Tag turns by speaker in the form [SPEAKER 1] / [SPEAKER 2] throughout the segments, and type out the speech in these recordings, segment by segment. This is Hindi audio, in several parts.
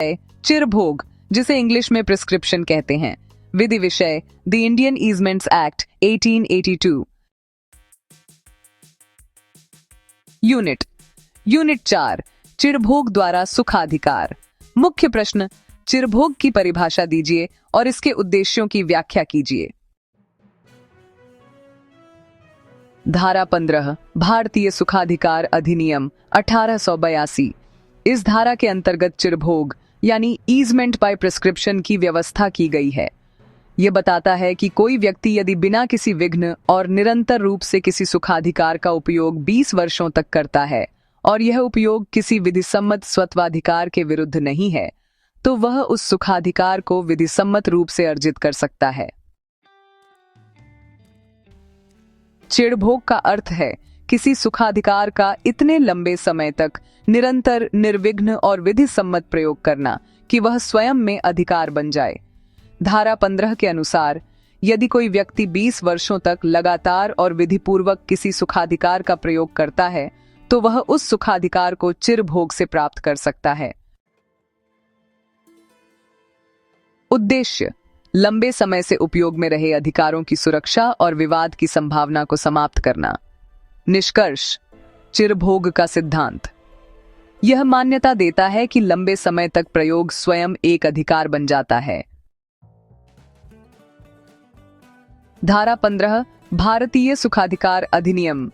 [SPEAKER 1] चिरभोग, जिसे इंग्लिश में प्रिस्क्रिप्शन कहते हैं। विधि विषय द इंडियन ईजमेंट्स एक्ट 1882। यूनिट 4 चिरभोग द्वारा सुखाधिकार। मुख्य प्रश्न, चिरभोग की परिभाषा दीजिए और इसके उद्देश्यों की व्याख्या कीजिए। धारा 15 भारतीय सुखाधिकार अधिनियम 1882। इस धारा के अंतर्गत चिरभोग यानी ईजमेंट बाय प्रिस्क्रिप्शन की व्यवस्था की गई है। यह बताता है कि कोई व्यक्ति यदि बिना किसी विघ्न और निरंतर रूप से किसी सुखाधिकार का उपयोग 20 वर्षों तक करता है और यह उपयोग किसी विधिसम्मत स्वत्वाधिकार के विरुद्ध नहीं है, तो वह उस सुखाधिकार को विधिसम्मत रूप से अर्जित कर सकता है। चिरभोग का अर्थ है किसी सुखाधिकार का इतने लंबे समय तक निरंतर, निर्विघ्न और विधि सम्मत प्रयोग करना कि वह स्वयं में अधिकार बन जाए। धारा 15 के अनुसार यदि कोई व्यक्ति 20 वर्षों तक लगातार और विधिपूर्वक किसी सुखाधिकार का प्रयोग करता है तो वह उस सुखाधिकार को चिरभोग से प्राप्त कर सकता है। उद्देश्य, लंबे समय से उपयोग में रहे अधिकारों की सुरक्षा और विवाद की संभावना को समाप्त करना। निष्कर्ष, चिरभोग का सिद्धांत यह मान्यता देता है कि लंबे समय तक प्रयोग स्वयं एक अधिकार बन जाता है। धारा 15 भारतीय सुखाधिकार अधिनियम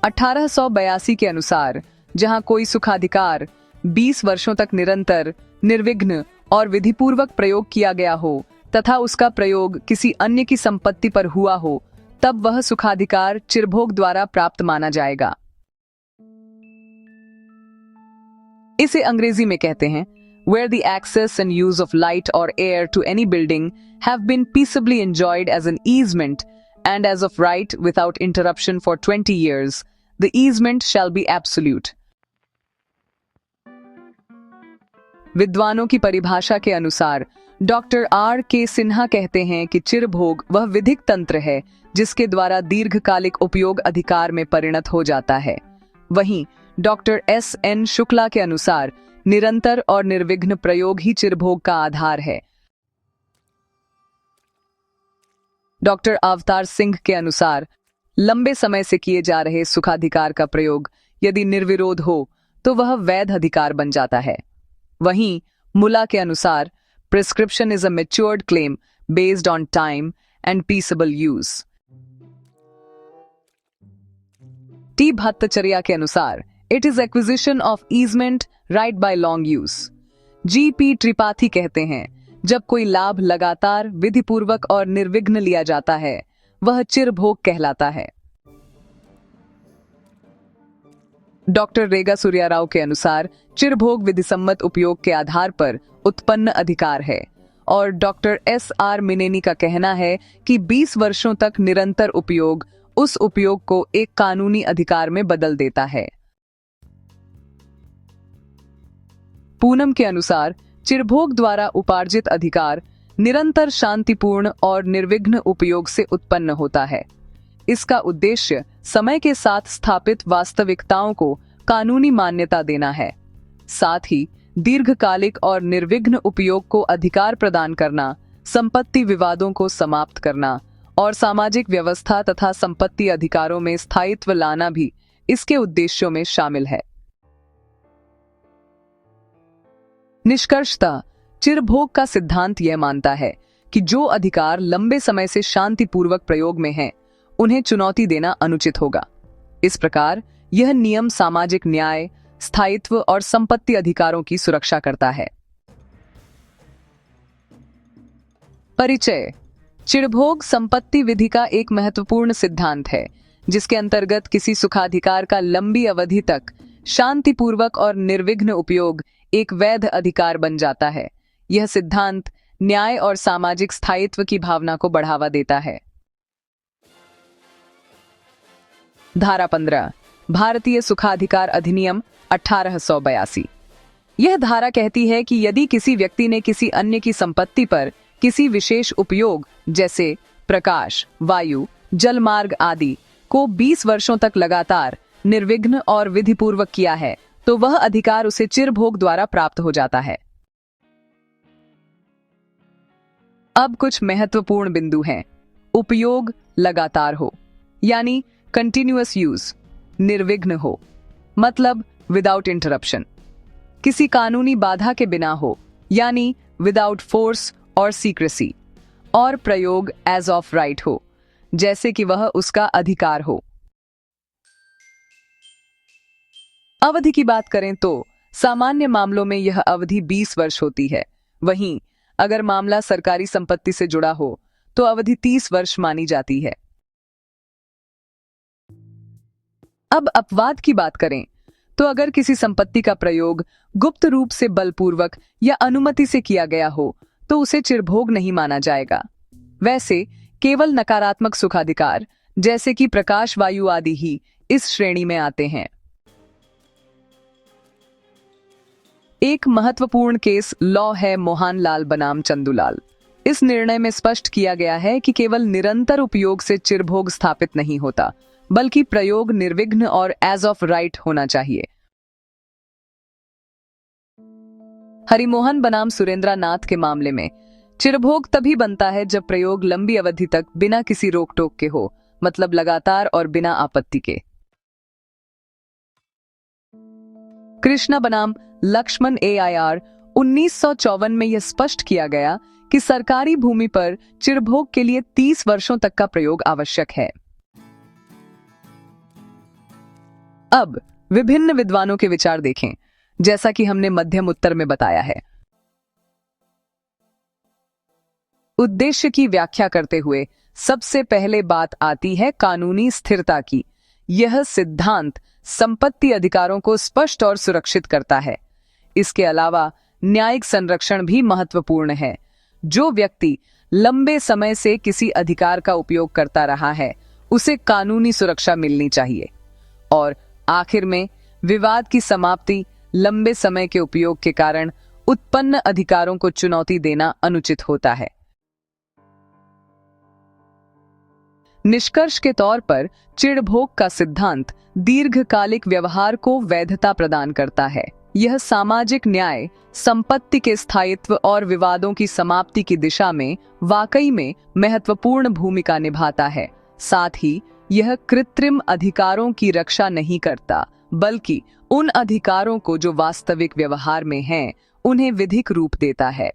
[SPEAKER 1] 1882 के अनुसार जहां कोई सुखाधिकार 20 वर्षों तक निरंतर, निर्विघ्न और विधिपूर्वक प्रयोग किया गया हो तथा उसका प्रयोग किसी अन्य की संपत्ति पर हुआ हो, तब वह सुखाधिकार चिरभोग द्वारा प्राप्त माना जाएगा। इसे अंग्रेजी में कहते हैं where the access and use of light or air to any building have been peaceably enjoyed as an easement and as of right without interruption for 20 years, the easement shall be absolute. विद्वानों की परिभाषा के अनुसार डॉक्टर R.K. सिन्हा कहते हैं कि चिरभोग वह विधिक तंत्र है जिसके द्वारा दीर्घकालिक उपयोग अधिकार में परिणत हो जाता है। वहीं डॉक्टर S.N. शुक्ला के अनुसार निरंतर और निर्विघ्न प्रयोग ही चिरभोग का आधार है। डॉक्टर अवतार सिंह के अनुसार लंबे समय से किए जा रहे सुखाधिकार का प्रयोग यदि निर्विरोध हो तो वह वैध अधिकार बन जाता है। वहीं मुला के अनुसार prescription is a matured claim based on time and peaceable use. T Bhattacharya के अनुसार it is acquisition of easement right by long use. G.P. Tripathi कहते हैं जब कोई लाभ लगातार, विधिपूर्वक और निर्विघ्न लिया जाता है वह चिरभोग कहलाता है। डॉक्टर रेगा सूर्या राव के अनुसार चिरभोग विधिसम्मत उपयोग के आधार पर उत्पन्न अधिकार है और डॉक्टर S.R. मिनेनी का कहना है कि 20 वर्षों तक निरंतर उपयोग उस उपयोग को एक कानूनी अधिकार में बदल देता है। पूनम के अनुसार चिरभोग द्वारा उपार्जित अधिकार निरंतर, शांतिपूर्ण और निर्विघ्न उपयोग से उत्पन्न होता है। इसका उद्देश्य समय के साथ स्थापित वास्तविकताओं को कानूनी मान्यता देना है, साथ ही दीर्घकालिक और निर्विघ्न उपयोग को अधिकार प्रदान करना, संपत्ति विवादों को समाप्त करना और सामाजिक व्यवस्था तथा संपत्ति अधिकारों में स्थायित्व लाना भी इसके उद्देश्यों में शामिल है। निष्कर्षतः चिरभोग का सिद्धांत यह मानता है कि जो अधिकार लंबे समय से शांतिपूर्वक प्रयोग में हैं, उन्हें चुनौती देना अनुचित होगा। इस प्रकार यह नियम सामाजिक न्याय, स्थायित्व और संपत्ति अधिकारों की सुरक्षा करता है। परिचय, चिरभोग संपत्ति विधि का एक महत्वपूर्ण सिद्धांत है जिसके अंतर्गत किसी सुखाधिकार का लंबी अवधि तक शांतिपूर्वक और निर्विघ्न उपयोग एक वैध अधिकार बन जाता है। यह सिद्धांत न्याय और सामाजिक स्थायित्व की भावना को बढ़ावा देता है। धारा 15 भारतीय सुखाधिकार अधिनियम 1882। यह धारा कहती है कि यदि किसी व्यक्ति ने किसी अन्य की संपत्ति पर किसी विशेष उपयोग जैसे प्रकाश, वायु, जलमार्ग आदि को 20 वर्षों तक लगातार, निर्विघ्न और विधिपूर्वक किया है तो वह अधिकार उसे चिरभोग द्वारा प्राप्त हो जाता है। अब कुछ महत्वपूर्ण बिंदु हैं। उपयोग लगातार हो, यानी कंटिन्यूअस यूज। निर्विघ्न हो, मतलब विदाउट इंटरप्शन। किसी कानूनी बाधा के बिना हो, यानी विदाउट फोर्स और सीक्रेसी। और प्रयोग एज ऑफ राइट हो, जैसे कि वह उसका अधिकार हो। अवधि की बात करें तो सामान्य मामलों में यह अवधि 20 वर्ष होती है। वहीं अगर मामला सरकारी संपत्ति से जुड़ा हो तो अवधि 30 वर्ष मानी जाती है। अब अपवाद की बात करें तो अगर किसी संपत्ति का प्रयोग गुप्त रूप से बलपूर्वक या अनुमति से किया गया हो तो उसे चिरभोग नहीं माना जाएगा। वैसे केवल नकारात्मक सुखाधिकार जैसे कि प्रकाश, वायु आदि ही इस श्रेणी में आते हैं। एक महत्वपूर्ण केस लॉ है मोहन लाल बनाम चंदूलाल। इस निर्णय में स्पष्ट किया गया है कि केवल निरंतर उपयोग से चिरभोग स्थापित नहीं होता, बल्कि प्रयोग निर्विघ्न और एज ऑफ राइट होना चाहिए। हरिमोहन बनाम सुरेंद्र नाथ के मामले में चिरभोग तभी बनता है जब प्रयोग लंबी अवधि तक बिना किसी रोक टोक के हो, मतलब लगातार और बिना आपत्ति के। कृष्णा बनाम लक्ष्मण AIR 1954 में यह स्पष्ट किया गया कि सरकारी भूमि पर चिरभोग के लिए 30 वर्षों तक का प्रयोग आवश्यक है। अब विभिन्न विद्वानों के विचार देखें, जैसा कि हमने मध्यम उत्तर में बताया है। उद्देश्य की व्याख्या करते हुए सबसे पहले बात आती है कानूनी स्थिरता की। यह सिद्धांत संपत्ति अधिकारों को स्पष्ट और सुरक्षित करता है। इसके अलावा न्यायिक संरक्षण भी महत्वपूर्ण है। जो व्यक्ति लंबे समय से किसी अधिकार का उपयोग करता रहा है, उसे कानूनी सुरक्षा मिलनी चाहिए। और आखिर में विवाद की समाप्ति लंबे समय के उपयोग के कारण उत्पन्न अधिकारों को चुनौती देना अनुचित होता है। निष्कर्ष के तौर पर चिरभोग का सिद्धांत दीर्घकालिक व्यवहार को वैधता प्रदान करता है। यह सामाजिक न्याय, संपत्ति के स्थायित्व और विवादों की समाप्ति की दिशा में वाकई में महत्वपूर्ण भूमिका निभाता है। साथ ही यह कृत्रिम अधिकारों की रक्षा नहीं करता, बल्कि उन अधिकारों को जो वास्तविक व्यवहार में हैं, उन्हें विधिक रूप देता है।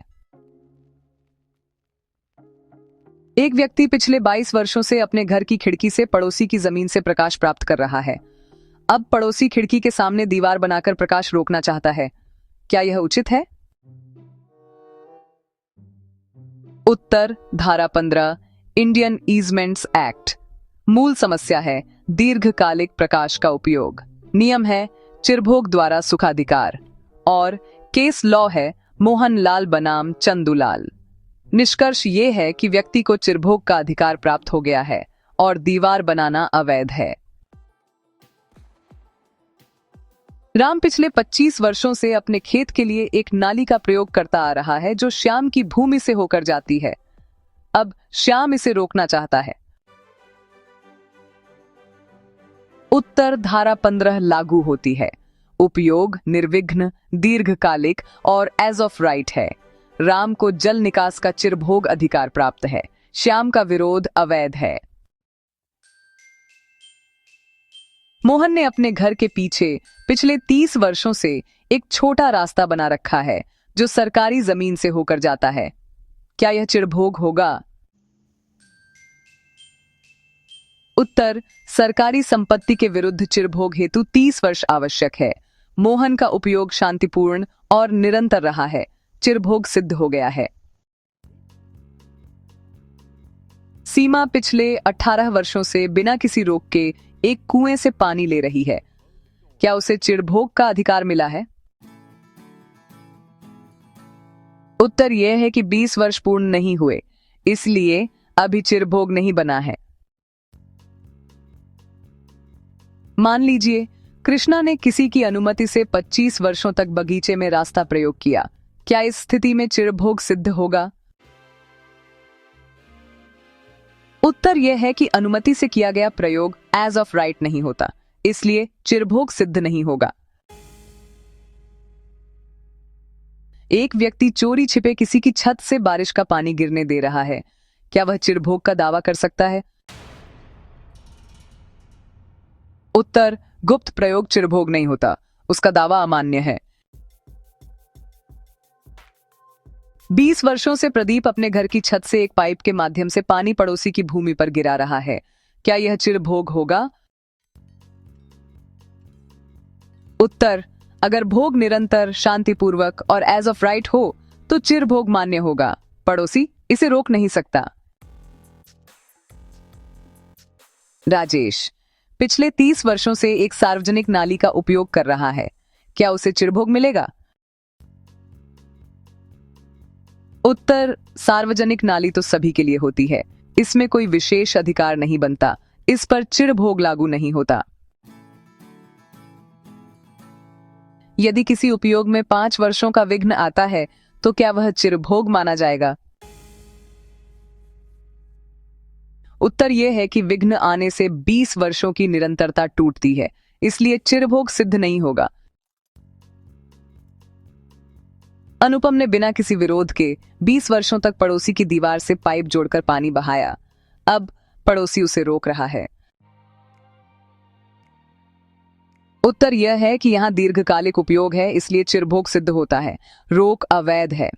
[SPEAKER 1] एक व्यक्ति पिछले 22 वर्षों से अपने घर की खिड़की से पड़ोसी की जमीन से प्रकाश प्राप्त कर रहा है। अब पड़ोसी खिड़की के सामने दीवार बनाकर प्रकाश रोकना चाहता है। क्या यह उचित है? उत्तर धारा 15 इंडियन ईजमेंट्स एक्ट। मूल समस्या है दीर्घकालिक प्रकाश का उपयोग। नियम है चिरभोग द्वारा सुखाधिकार। और केस लॉ है मोहन लाल बनाम चंदूलाल। निष्कर्ष ये है कि व्यक्ति को चिरभोग का अधिकार प्राप्त हो गया है और दीवार बनाना अवैध है। राम पिछले 25 वर्षों से अपने खेत के लिए एक नाली का प्रयोग करता आ रहा है जो श्याम की भूमि से होकर जाती है। अब श्याम इसे रोकना चाहता है। उत्तर धारा 15 लागू होती है। उपयोग निर्विघ्न, दीर्घकालिक और एज ऑफ राइट है। राम को जल निकास का चिरभोग अधिकार प्राप्त है। श्याम का विरोध अवैध है। मोहन ने अपने घर के पीछे पिछले 30 वर्षों से एक छोटा रास्ता बना रखा है जो सरकारी जमीन से होकर जाता है। क्या यह चिरभोग होगा? उत्तर सरकारी संपत्ति के विरुद्ध चिरभोग हेतु 30 वर्ष आवश्यक है। मोहन का उपयोग शांतिपूर्ण और निरंतर रहा है। चिरभोग सिद्ध हो गया है। सीमा पिछले 18 वर्षों से बिना किसी रोक के एक कुएं से पानी ले रही है। क्या उसे चिरभोग का अधिकार मिला है? उत्तर यह है कि 20 वर्ष पूर्ण नहीं हुए, इसलिए अभी चिरभोग नहीं बना है। मान लीजिए कृष्णा ने किसी की अनुमति से 25 वर्षों तक बगीचे में रास्ता प्रयोग किया। क्या इस स्थिति में चिरभोग सिद्ध होगा? उत्तर यह है कि अनुमति से किया गया प्रयोग एज ऑफ राइट नहीं होता, इसलिए चिरभोग सिद्ध नहीं होगा। एक व्यक्ति चोरी छिपे किसी की छत से बारिश का पानी गिरने दे रहा है। क्या वह चिरभोग का दावा कर सकता है? उत्तर, गुप्त प्रयोग चिरभोग नहीं होता, उसका दावा अमान्य है। 20 वर्षों से प्रदीप अपने घर की छत से एक पाइप के माध्यम से पानी पड़ोसी की भूमि पर गिरा रहा है। क्या यह चिरभोग होगा? उत्तर, अगर भोग निरंतर, शांतिपूर्वक और एज ऑफ राइट हो तो चिरभोग मान्य होगा। पड़ोसी इसे रोक नहीं सकता। राजेश पिछले 30 वर्षों से एक सार्वजनिक नाली का उपयोग कर रहा है। क्या उसे चिरभोग मिलेगा? उत्तर, सार्वजनिक नाली तो सभी के लिए होती है, इसमें कोई विशेष अधिकार नहीं बनता, इस पर चिरभोग लागू नहीं होता। यदि किसी उपयोग में 5 वर्षों का विघ्न आता है तो क्या वह चिरभोग माना जाएगा? उत्तर यह है कि विघ्न आने से 20 वर्षों की निरंतरता टूटती है, इसलिए चिरभोग सिद्ध नहीं होगा। अनुपम ने बिना किसी विरोध के 20 वर्षों तक पड़ोसी की दीवार से पाइप जोड़कर पानी बहाया। अब पड़ोसी उसे रोक रहा है। उत्तर यह है कि यहां दीर्घकालिक उपयोग है, इसलिए चिरभोग सिद्ध होता है। रोक अवैध है।